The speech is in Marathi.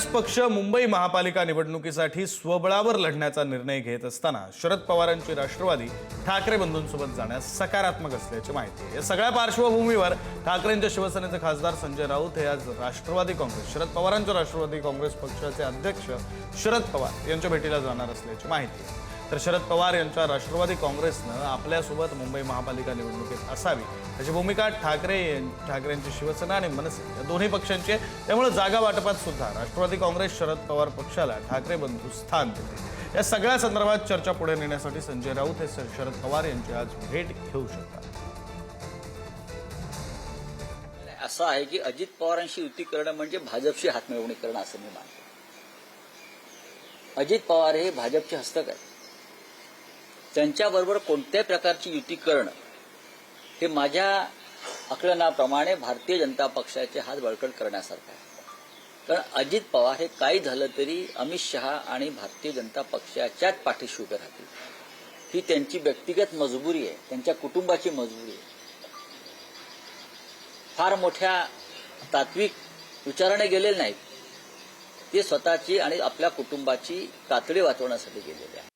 काँग्रेस पक्ष मुंबई महापालिका निवडणुकीसाठी स्वबळावर लढण्याचा निर्णय घेत असताना शरद पवारांची राष्ट्रवादी ठाकरे बंधूंसोबत जाण्यास सकारात्मक असल्याची माहिती आहे। या सगळ्या पार्श्वभूमीवर ठाकरेंच्या शिवसेनेचे खासदार संजय राऊत हे आज राष्ट्रवादी काँग्रेस शरद पवारांच्या राष्ट्रवादी काँग्रेस पक्षाचे अध्यक्ष शरद पवार यांच्या भेटीला जाणार असल्याची माहिती आहे। तर शरद पवार यांच्या राष्ट्रवादी काँग्रेसनं आपल्यासोबत मुंबई महापालिका निवडणुकीत असावी त्याची भूमिका ठाकरेंची शिवसेना आणि मनसे या दोन्ही पक्षांची आहे। त्यामुळे जागा वाटपात सुद्धा राष्ट्रवादी काँग्रेस शरद पवार पक्षाला ठाकरे बंधू स्थान देते। या सगळ्या संदर्भात चर्चा पुढे नेण्यासाठी संजय राऊत हे शरद पवार यांची आज भेट घेऊ शकतात। असं आहे की अजित पवारांशी युती करणं म्हणजे भाजपशी हातमिळवणी करणं असं मी मानतो। अजित पवार हे भाजपचे हस्तक आहेत, त्यांच्याबरोबर कोणत्याही प्रकारची युती करणं हे माझ्या आकलनाप्रमाणे भारतीय जनता पक्षाचे हात बळकट करण्यासारखं आहे। कारण अजित पवार हे काही झालं तरी अमित शहा आणि भारतीय जनता पक्षाच्याच पाठीशी उभे राहतील, ही त्यांची व्यक्तिगत मजबुरी आहे, त्यांच्या कुटुंबाची मजबुरी आहे। फार मोठ्या तात्विक विचाराने गेलेले नाहीत, ते स्वतःची आणि आपल्या कुटुंबाची कातडी वाचवण्यासाठी गेलेले आहेत।